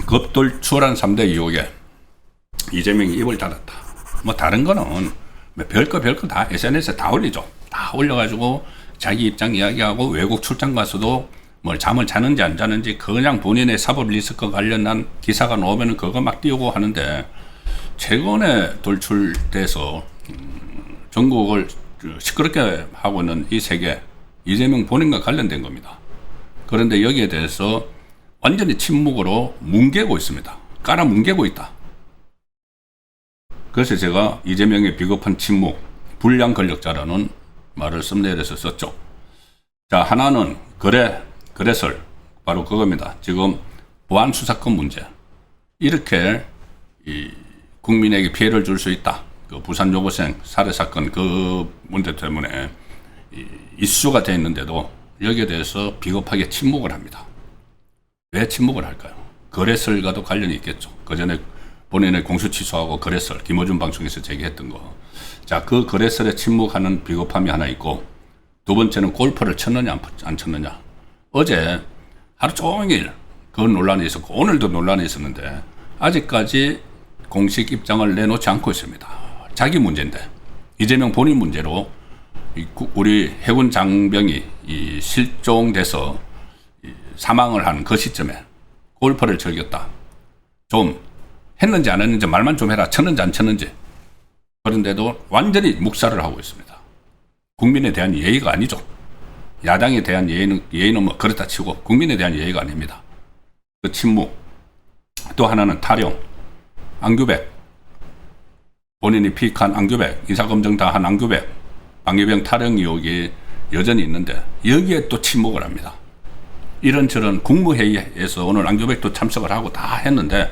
급돌출한 3대 의혹에 이재명이 입을 닫았다. 뭐 다른 거는 별거 다 SNS에 다 올리죠. 다 올려가지고 자기 입장 이야기하고 외국 출장 가서도 뭐 잠을 자는지 안 자는지 그냥 본인의 사법 리스크 관련한 기사가 나오면 그거 막 띄우고 하는데, 최근에 돌출돼서 전국을 시끄럽게 하고 있는 이 세계, 이재명 본인과 관련된 겁니다. 그런데 여기에 대해서 완전히 침묵으로 뭉개고 있습니다. 깔아 뭉개고 있다. 그래서 제가 이재명의 비겁한 침묵, 불량 권력자라는 말을 썸네일에서 썼죠. 자, 하나는 거래설, 바로 그겁니다. 지금 보안 수사권 문제, 이렇게 국민에게 피해를 줄 수 있다. 그 부산 여고생 살해 사건 그 문제 때문에 이슈가 돼 있는데도 여기에 대해서 비겁하게 침묵을 합니다. 왜 침묵을 할까요? 거래설과도 관련이 있겠죠. 그전에 본인의 공수 취소하고 거래설, 김어준 방송에서 제기했던 거. 자, 그 거래설에 침묵하는 비겁함이 하나 있고, 두 번째는 골프를 쳤느냐 안 쳤느냐. 어제 하루 종일 그 논란이 있었고 오늘도 논란이 있었는데 아직까지 공식 입장을 내놓지 않고 있습니다. 자기 문제인데, 이재명 본인 문제로 우리 해군 장병이 실종돼서 사망을 한 그 시점에 골프를 즐겼다. 좀 했는지 안 했는지 말만 좀 해라. 쳤는지 안 쳤는지. 그런데도 완전히 묵살을 하고 있습니다. 국민에 대한 예의가 아니죠. 야당에 대한 예의는 뭐 그렇다 치고 국민에 대한 예의가 아닙니다. 그 침묵. 또 하나는 타령. 안규백. 본인이 피익한 안규백, 인사검증 다 한 안규백, 방위병 타령 의혹이 여전히 있는데 여기에 또 침묵을 합니다. 이런저런 국무회의에서 오늘 안규백도 참석을 하고 다 했는데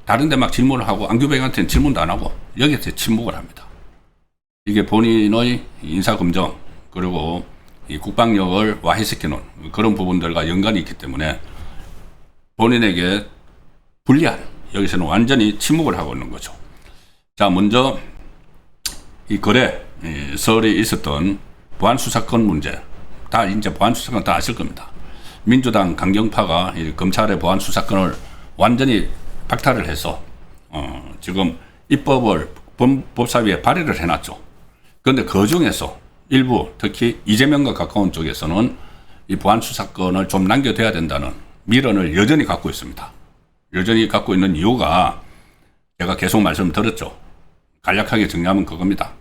다른 데 막 질문을 하고 안규백한테는 질문도 안 하고 여기에서 침묵을 합니다. 이게 본인의 인사검증 그리고 이 국방력을 와해시키는 그런 부분들과 연관이 있기 때문에 본인에게 불리한, 여기서는 완전히 침묵을 하고 있는 거죠. 자, 먼저 이 거래설이 있었던 보안수사권 문제, 다 이제 보안수사권 다 아실 겁니다. 민주당 강경파가 이 검찰의 보안수사권을 완전히 박탈을 해서 지금 입법을 법사위에 발의를 해놨죠. 그런데 그 중에서 일부, 특히 이재명과 가까운 쪽에서는 이 보안수사권을 좀 남겨둬야 된다는 미련을 여전히 갖고 있습니다. 여전히 갖고 있는 이유가 제가 계속 말씀드렸죠. 간략하게 정리하면 그겁니다.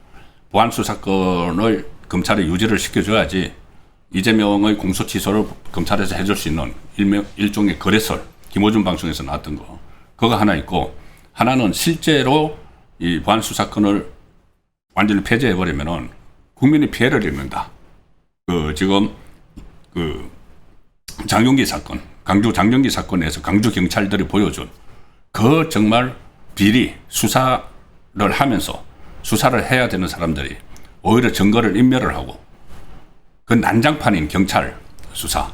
보안수사권을 검찰에 유지를 시켜줘야지 이재명의 공소취소를 검찰에서 해줄 수 있는 일종의 거래설, 김어준 방송에서 나왔던 거, 그거 하나 있고, 하나는 실제로 이 보안수사권을 완전히 폐지해버리면은 국민이 피해를 입는다. 지금 장용기 사건, 강주 장용기 사건에서 강주 경찰들이 보여준 그 정말 비리 수사를 하면서 수사를 해야 되는 사람들이 오히려 증거를 인멸을 하고 그 난장판인 경찰 수사,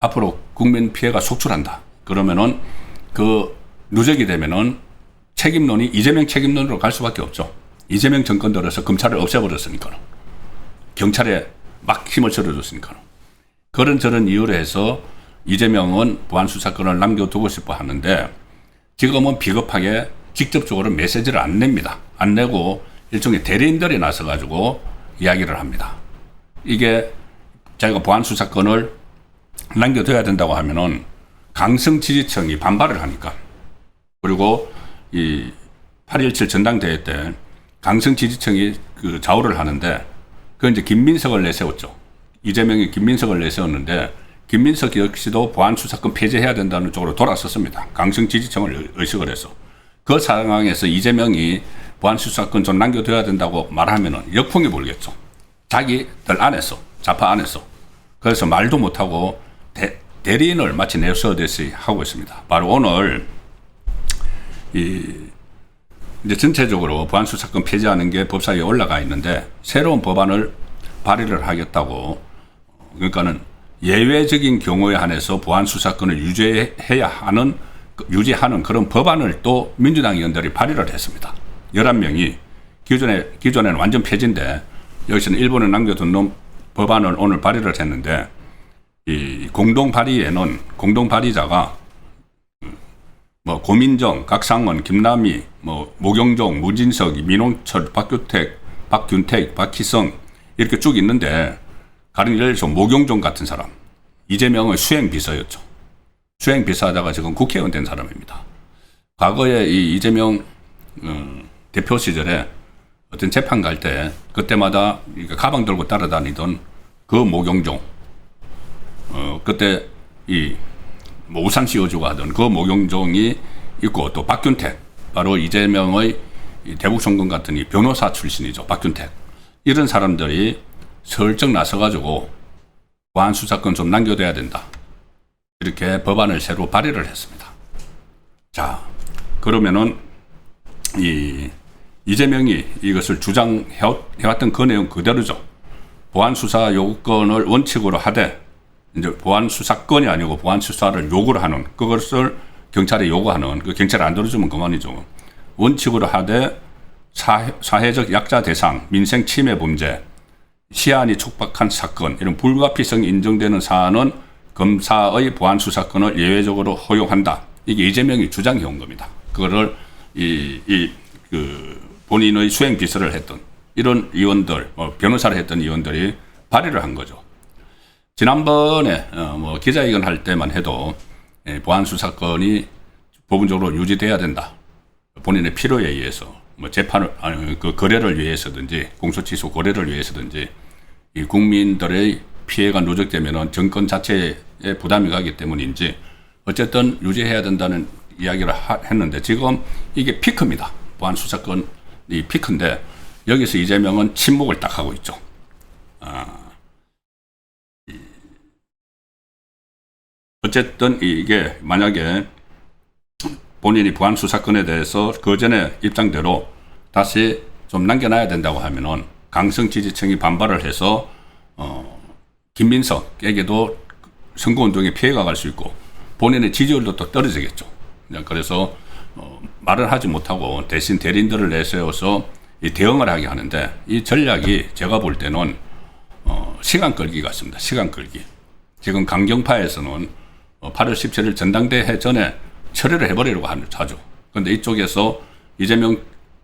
앞으로 국민 피해가 속출한다. 그러면은 그 누적이 되면은 책임론이 이재명 책임론으로 갈 수밖에 없죠. 이재명 정권 들어서 검찰을 없애버렸으니까, 경찰에 막 힘을 실어줬으니까. 그런저런 이유로 해서 이재명은 보안수사권을 남겨두고 싶어 하는데 지금은 비겁하게 직접적으로 메시지를 안 냅니다. 안 내고 일종의 대리인들이 나서가지고 이야기를 합니다. 이게 자기가 보안수사권을 남겨둬야 된다고 하면은 강성 지지층이 반발을 하니까, 그리고 이 8.17 전당대회 때 강성 지지층이 그 좌우를 하는데 그 이제 김민석을 내세웠죠. 이재명이 김민석을 내세웠는데 김민석 역시도 보안수사권 폐지해야 된다는 쪽으로 돌아섰습니다. 강성 지지층을 의식을 해서. 그 상황에서 이재명이 보안수사권 좀 남겨둬야 된다고 말하면은 역풍이 불겠죠. 자기들 안에서, 좌파 안에서. 그래서 말도 못하고 대리인을 마치 내세우듯이 하고 있습니다. 바로 오늘 이제 전체적으로 보안수사권 폐지하는 게 법사위에 올라가 있는데 새로운 법안을 발의를 하겠다고, 그러니까는 예외적인 경우에 한해서 보안수사권을 유지하는 그런 법안을 또 민주당 의원들이 발의를 했습니다. 11명이 기존에는 완전 폐지인데 여기서는 일본에 남겨둔 법안을 오늘 발의를 했는데 이 공동 발의자가 뭐 고민정, 각상원, 김남희, 뭐 모경종, 무진석, 민홍철, 박균택, 박희성 이렇게 쭉 있는데 가령 예를 들어서 모경종 같은 사람 이재명의 수행비서였죠. 수행비서하다가 지금 국회의원 된 사람입니다. 과거에 이 이재명 대표 시절에 어떤 재판 갈 때 그때마다 가방 들고 따라다니던 그 모경종 그때 뭐 우산 씌워주고 하던 그 모경종이 있고 또 박균택 바로 이재명의 대북송금 같은 이 변호사 출신이죠. 박균택 이런 사람들이 설정 나서가지고 보안 수사권 좀 남겨둬야 된다. 이렇게 법안을 새로 발의를 했습니다. 자 그러면은 이재명이 이것을 주장해왔던 그 내용 그대로죠. 보안 수사 요구권을 원칙으로 하되 이제 보안 수사권이 아니고 보안 수사를 요구를 하는 그것을 경찰에 요구하는 그 경찰이 안 들어주면 그만이죠. 원칙으로 하되 사회적 약자 대상, 민생 침해 범죄, 시한이 촉박한 사건 이런 불가피성이 인정되는 사안은 검사의 보안 수사권을 예외적으로 허용한다. 이게 이재명이 주장해온 겁니다. 그거를 본인의 수행 비서를 했던 이런 의원들, 변호사를 했던 의원들이 발의를 한 거죠. 지난번에 뭐 기자회견 할 때만 해도 보안 수사권이 부분적으로 유지돼야 된다. 본인의 필요에 의해서 뭐 재판을 그 거래를 위해서든지 공소취소 거래를 위해서든지 이 국민들의 피해가 누적되면은 정권 자체에 부담이 가기 때문인지 어쨌든 유지해야 된다는 이야기를 했는데 지금 이게 피크입니다. 보안 수사권이 피크인데 여기서 이재명은 침묵을 딱 하고 있죠. 어쨌든 이게 만약에 본인이 보안 수사권에 대해서 그 전에 입장대로 다시 좀 남겨놔야 된다고 하면은 강성 지지층이 반발을 해서 김민석에게도 선거운동에 피해가 갈 수 있고 본인의 지지율도 또 떨어지겠죠. 그래서 말을 하지 못하고 대신 대리인들을 내세워서 이 대응을 하게 하는데 이 전략이 제가 볼 때는 시간 끌기 같습니다. 시간 끌기. 지금 강경파에서는 8월 17일 전당대회 전에 처리를 해버리려고 하죠. 그런데 이쪽에서 이재명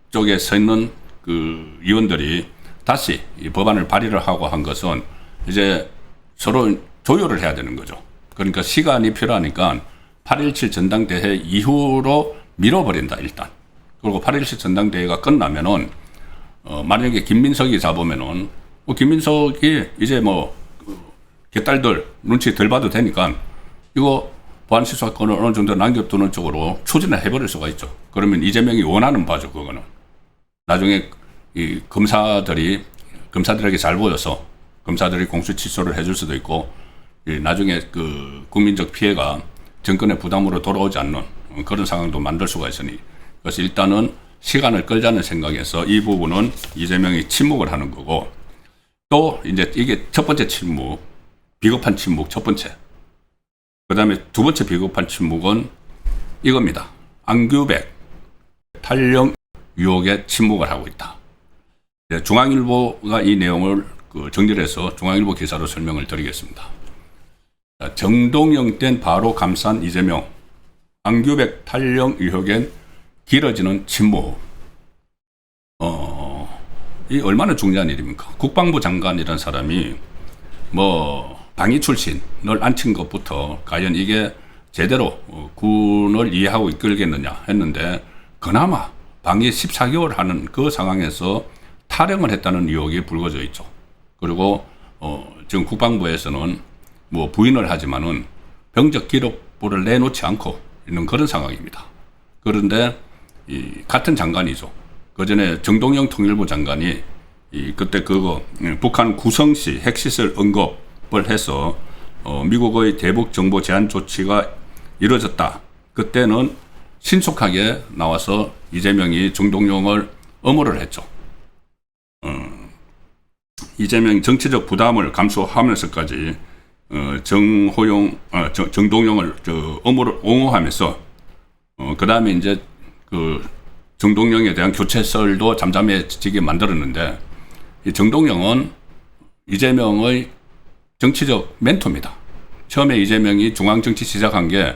쪽에 서 있는 그 의원들이 다시 이 법안을 발의를 하고 한 것은 이제 서로 조율을 해야 되는 거죠. 그러니까 시간이 필요하니까 8.17 전당대회 이후로 밀어버린다, 일단. 그리고 8.17 전당대회가 끝나면은, 만약에 김민석이 잡으면은, 김민석이 이제 개딸들 눈치 덜 봐도 되니까, 이거 보안수사권을 어느 정도 남겨두는 쪽으로 추진을 해버릴 수가 있죠. 그러면 이재명이 원하는 바죠, 그거는. 나중에 이 검사들에게 잘 보여서 검사들이 공수처리를 해줄 수도 있고, 나중에 그 국민적 피해가 정권의 부담으로 돌아오지 않는 그런 상황도 만들 수가 있으니, 그래서 일단은 시간을 끌자는 생각에서 이 부분은 이재명이 침묵을 하는 거고, 또 이제 이게 첫 번째 침묵, 비겁한 침묵 첫 번째. 그 다음에 두 번째 비겁한 침묵은 이겁니다. 안규백 탈영 유혹에 침묵을 하고 있다. 중앙일보가 이 내용을 정리를 해서 중앙일보 기사로 설명을 드리겠습니다. 정동영 땐 바로 감싼 이재명, 안규백 탈영 의혹엔 길어지는 침묵. 이 얼마나 중요한 일입니까? 국방부 장관이라는 사람이 방위 출신을 앉힌 것부터 과연 이게 제대로 군을 이해하고 이끌겠느냐 했는데, 그나마 방위 14개월 하는 그 상황에서 탈영을 했다는 의혹이 불거져 있죠. 그리고 지금 국방부에서는 부인을 하지만은 병적 기록부를 내놓지 않고 있는 그런 상황입니다. 그런데 같은 장관이죠. 그 전에 정동영 통일부 장관이 그때 북한 구성시 핵시설 언급을 해서 미국의 대북 정보 제한 조치가 이루어졌다. 그때는 신속하게 나와서 이재명이 정동영을 엄호를 했죠. 이재명이 정치적 부담을 감수하면서까지 정동영을 옹호하면서 그 다음에 이제 정동영에 대한 교체설도 잠잠해지게 만들었는데, 이 정동영은 이재명의 정치적 멘토입니다. 처음에 이재명이 중앙정치 시작한 게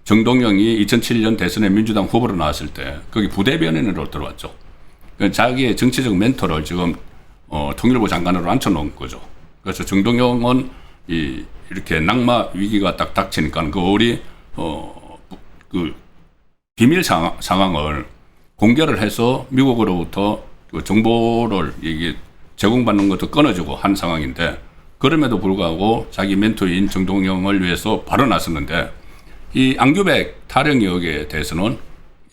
정동영이 2007년 대선에 민주당 후보로 나왔을 때 거기 부대변인으로 들어왔죠. 자기의 정치적 멘토를 지금 통일부 장관으로 앉혀놓은 거죠. 그래서 정동영은 이렇게 낙마 위기가 딱 닥치니까 그 우리 그 비밀 상황을 공개를 해서 미국으로부터 그 정보를 이게 제공받는 것도 끊어주고 한 상황인데, 그럼에도 불구하고 자기 멘토인 정동영을 위해서 바로 나섰는데, 이 안규백 타령 의혹에 대해서는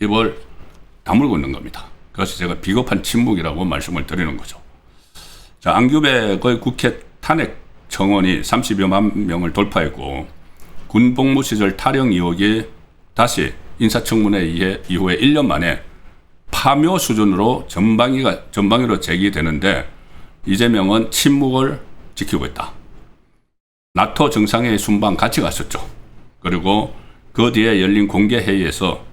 입을 다물고 있는 겁니다. 그래서 제가 비겁한 침묵이라고 말씀을 드리는 거죠. 자, 안규백의 국회 탄핵 청원이 30여만 명을 돌파했고, 군복무 시절 타령 의혹이 다시 인사청문회 이후에 1년 만에 파묘 수준으로 전방위로 제기되는데, 이재명은 침묵을 지키고 있다. 나토 정상회의 순방 같이 갔었죠. 그리고 그 뒤에 열린 공개회의에서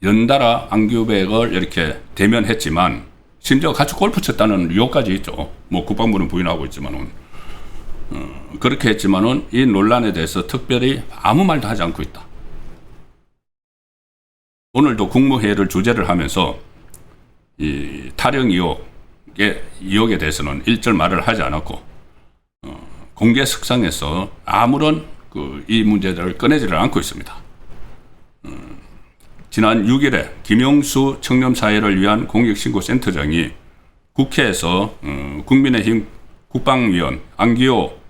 연달아 안규백을 이렇게 대면했지만, 심지어 같이 골프 쳤다는 의혹까지 있죠. 뭐 국방부는 부인하고 있지만은, 그렇게 했지만은 이 논란에 대해서 특별히 아무 말도 하지 않고 있다. 오늘도 국무회의를 주재를 하면서 이 타령 의혹에 대해서는 일절 말을 하지 않았고, 공개 석상에서 아무런 이 문제들을 꺼내지를 않고 있습니다. 지난 6일에 김용수 청렴사회를 위한 공익신고센터장이 국회에서 국민의힘 국방위원 한기호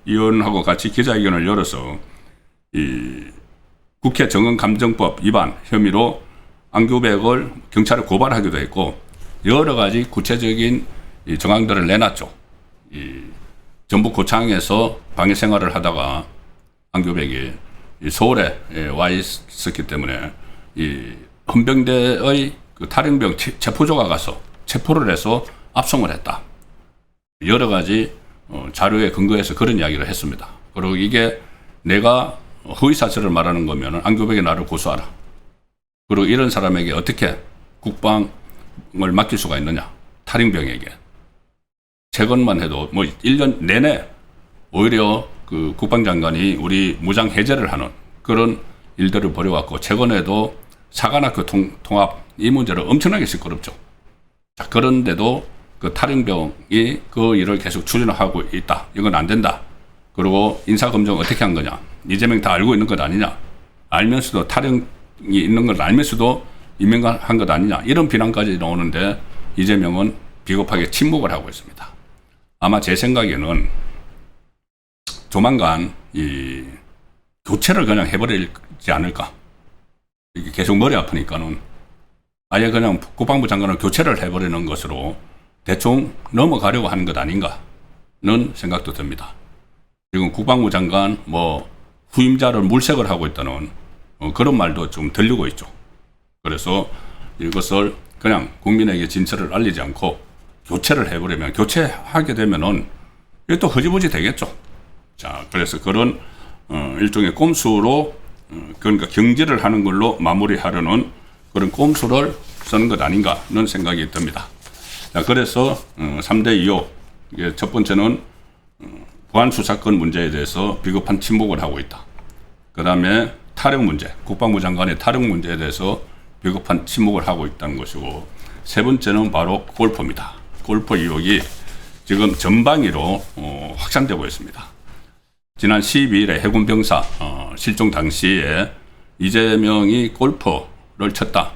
의원하고 같이 기자회견을 열어서 이 국회 정언감정법 위반 혐의로 안규백을 경찰에 고발하기도 했고, 여러 가지 구체적인 정황들을 내놨죠. 전북고창에서 방해 생활을 하다가 안규백이 서울에 와 있었기 때문에 이 헌병대의 그 탈영병 체포조가 가서 체포를 해서 압송을 했다. 여러 가지 자료에 근거해서 그런 이야기를 했습니다. 그리고 이게 내가 허위사실을 말하는 거면 안규백이 나를 고소하라. 그리고 이런 사람에게 어떻게 국방을 맡길 수가 있느냐. 탈영병에게. 최근만 해도 뭐 1년 내내 오히려 그 국방장관이 우리 무장 해제를 하는 그런 일들을 벌여왔고, 최근에도 사관학교 통합 이 문제를 엄청나게 시끄럽죠. 자, 그런데도 그 탈영병이 그 일을 계속 추진하고 있다. 이건 안 된다. 그리고 인사검증 어떻게 한 거냐. 이재명 다 알고 있는 것 아니냐. 알면서도 탈영이 있는 걸 알면서도 임명한 것 아니냐. 이런 비난까지 나오는데 이재명은 비겁하게 침묵을 하고 있습니다. 아마 제 생각에는 조만간 이 교체를 그냥 해버리지 않을까. 이게 계속 머리 아프니까는 아예 그냥 국방부 장관을 교체를 해버리는 것으로 대충 넘어가려고 하는 것 아닌가는 생각도 듭니다. 지금 국방부 장관 뭐 후임자를 물색을 하고 있다는 그런 말도 좀 들리고 있죠. 그래서 이것을 그냥 국민에게 진실을 알리지 않고 교체를 해버리면, 교체하게 되면은 이게 또 허지부지 되겠죠. 자, 그래서 그런 일종의 꼼수로 그러니까 경질을 하는 걸로 마무리하려는 그런 꼼수를 쓰는 것 아닌가는 생각이 듭니다. 자, 그래서 3대 의혹, 이게 첫 번째는 보안수사권 문제에 대해서 비겁한 침묵을 하고 있다. 그 다음에 탈영 문제, 국방부 장관의 탈영 문제에 대해서 비겁한 침묵을 하고 있다는 것이고, 세 번째는 바로 골프입니다. 골프 의혹이 지금 전방위로 확산되고 있습니다. 지난 12일에 해군 병사 실종 당시에 이재명이 골프를 쳤다.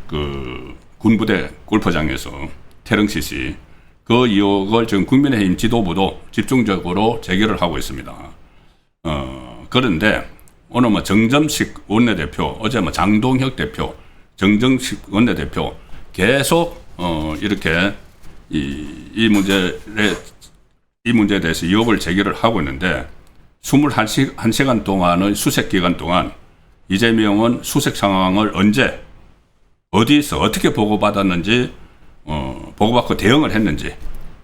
그 군부대 골프장에서 태릉CC 그 의혹을 지금 국민의힘 지도부도 집중적으로 제기를 하고 있습니다. 그런데 오늘 뭐 정점식 원내대표, 어제 뭐 장동혁 대표, 정정식 원내대표 계속 이렇게 이 문제에 대해서 의혹을 제기를 하고 있는데, 21시간 동안의 수색 기간 동안 이재명은 수색 상황을 언제, 어디서 어떻게 보고받았는지, 보고받고 대응을 했는지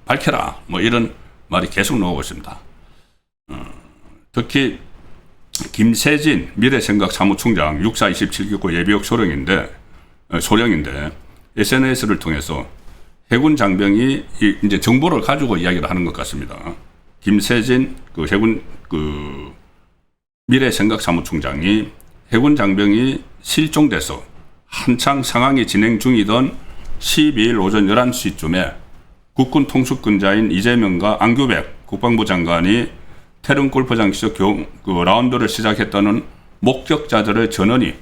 밝혀라. 뭐 이런 말이 계속 나오고 있습니다. 특히 김세진 미래생각 사무총장 6427기구 예비역 소령인데 소령인데 SNS를 통해서 해군 장병이 이제 정보를 가지고 이야기를 하는 것 같습니다. 김세진 해군 미래생각사무총장이 해군 장병이 실종돼서 한창 상황이 진행 중이던 12일 오전 11시쯤에 국군 통수권자인 이재명과 안규백 국방부 장관이 태릉 골프장에서 라운드를 시작했다는 목격자들의 전원이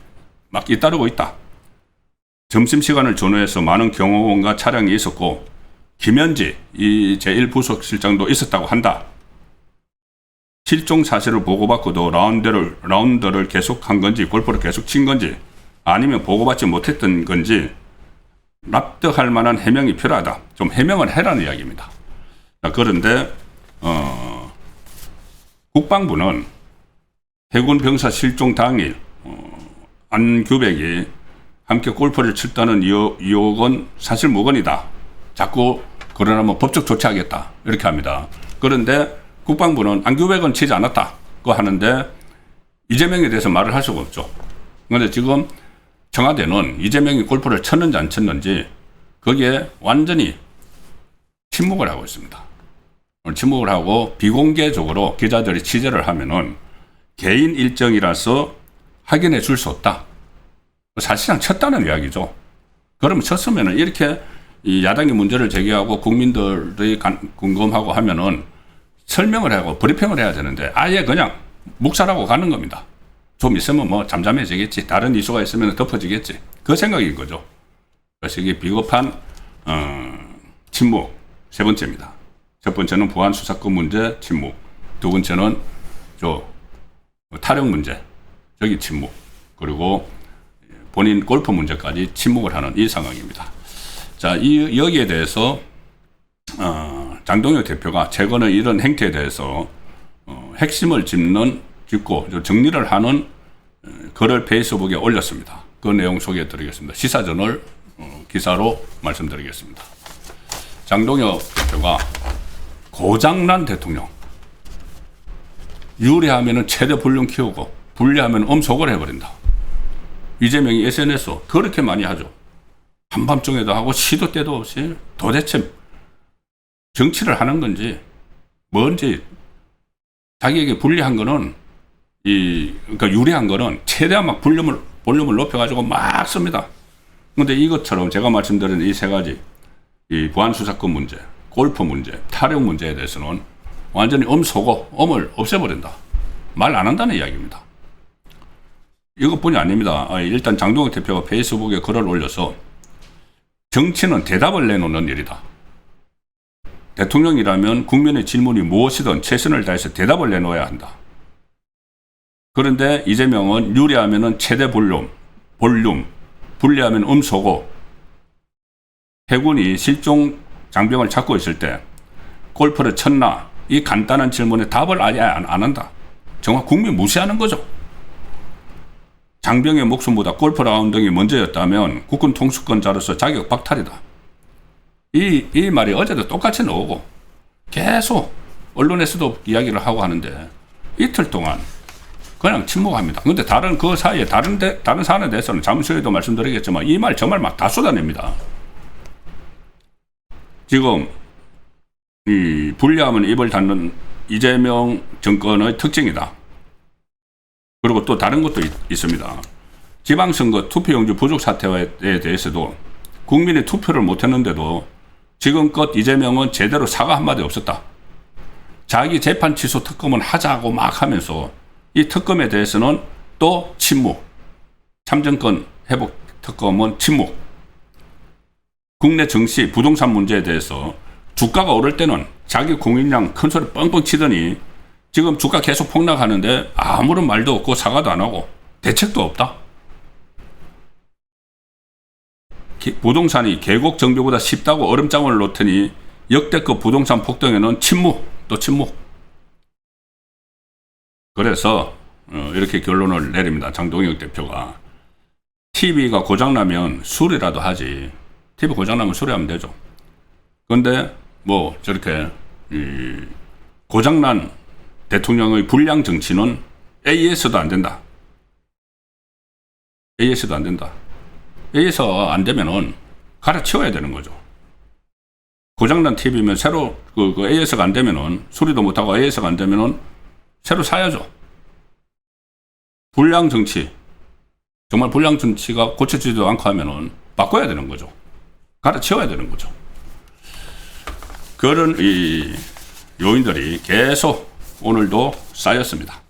막 잇따르고 있다. 점심시간을 전후해서 많은 경호원과 차량이 있었고 김현지 이 제1부속실장도 있었다고 한다. 실종 사실을 보고받고도 라운드를 계속한 건지 골프를 계속 친 건지 아니면 보고받지 못했던 건지 납득할 만한 해명이 필요하다. 좀 해명을 해라는 이야기입니다. 그런데 국방부는 해군 병사 실종 당일 안규백이 함께 골프를 쳤다는 의혹은 사실 무근이다. 자꾸 그러려면 법적 조치하겠다. 이렇게 합니다. 그런데 국방부는 안규백은 치지 않았다고 하는데 이재명에 대해서 말을 할 수가 없죠. 그런데 지금 청와대는 이재명이 골프를 쳤는지 안 쳤는지 거기에 완전히 침묵을 하고 있습니다. 침묵을 하고 비공개적으로 기자들이 취재를 하면은 개인 일정이라서 확인해 줄 수 없다. 사실상 쳤다는 이야기죠. 그러면 쳤으면은 이렇게 이 야당이 문제를 제기하고 국민들이 궁금하고 하면은 설명을 하고 브리핑을 해야 되는데 아예 그냥 묵살하고 가는 겁니다. 좀 있으면 뭐 잠잠해지겠지. 다른 이슈가 있으면 덮어지겠지. 그 생각인 거죠. 그래서 이게 비겁한 침묵. 세 번째입니다. 첫 번째는 보안 수사권 문제 침묵. 두 번째는 탈영 문제. 저기 침묵. 그리고 본인 골프 문제까지 침묵을 하는 이 상황입니다. 자, 여기에 대해서 장동혁 대표가 최근에 이런 행태에 대해서 핵심을 짚고 정리를 하는 글을 페이스북에 올렸습니다. 그 내용 소개해 드리겠습니다. 시사저널 기사로 말씀드리겠습니다. 장동혁 대표가 고장난 대통령, 유리하면 최대 볼륨 키우고 불리하면 엄속을 해버린다. 이재명이 SNS로 그렇게 많이 하죠. 한밤중에도 하고 시도 때도 없이 도대체 정치를 하는 건지 뭔지 자기에게 불리한 거는 그러니까 유리한 거는 최대한 막 볼륨을 높여가지고 막 씁니다. 근데 이것처럼 제가 말씀드린 이 세 가지, 이 보안수사권 문제, 골프 문제, 탈영 문제에 대해서는 완전히 엄쏘고 엄을 없애버린다. 말 안 한다는 이야기입니다. 이것뿐이 아닙니다. 일단 장동혁 대표가 페이스북에 글을 올려서 정치는 대답을 내놓는 일이다. 대통령이라면 국민의 질문이 무엇이든 최선을 다해서 대답을 내놓아야 한다. 그런데 이재명은 유리하면 최대 볼륨, 불리하면 엄쏘고 해군이 실종 장병을 찾고 있을 때 골프를 쳤나? 이 간단한 질문에 답을 아예 안 한다. 정말 국민 무시하는 거죠. 장병의 목숨보다 골프 라운딩이 먼저였다면 국군 통수권자로서 자격 박탈이다. 이 말이 어제도 똑같이 나오고 계속 언론에서도 이야기를 하고 하는데 이틀 동안 그냥 침묵합니다. 그런데 그 사이에 다른 사안에 대해서는 잠시 후에도 말씀드리겠지만 이 말 저 말 막 다 쏟아냅니다. 지금 이 불리하면 입을 닫는 이재명 정권의 특징이다. 그리고 또 다른 것도 있습니다. 지방선거 투표용지 부족 사태에 대해서도 국민이 투표를 못했는데도 지금껏 이재명은 제대로 사과 한마디 없었다. 자기 재판 취소 특검은 하자고 막 하면서 이 특검에 대해서는 또 침묵. 참정권 회복 특검은 침묵. 국내 정치 부동산 문제에 대해서 주가가 오를 때는 자기 공인량 큰 소리 뻥뻥 치더니 지금 주가 계속 폭락하는데 아무런 말도 없고 사과도 안 하고 대책도 없다. 부동산이 계곡 정비보다 쉽다고 얼음장을 놓더니 역대급 부동산 폭등에는 침묵, 또 침묵. 그래서 이렇게 결론을 내립니다. 장동혁 대표가. TV가 고장나면 수리라도 하지. TV 고장나면 수리하면 되죠. 그런데 뭐 저렇게 고장난 대통령의 불량 정치는 AS도 안 된다. AS도 안 된다. 여기서 안 되면은 갈아치워야 되는 거죠. 고장난 TV면 새로 그 AS가 안 되면은 수리도 못하고 AS가 안 되면은 새로 사야죠. 불량 정치, 정말 불량 정치가 고쳐지지도 않고 하면은 바꿔야 되는 거죠. 갈아치워야 되는 거죠. 그런 이 요인들이 계속 오늘도 쌓였습니다.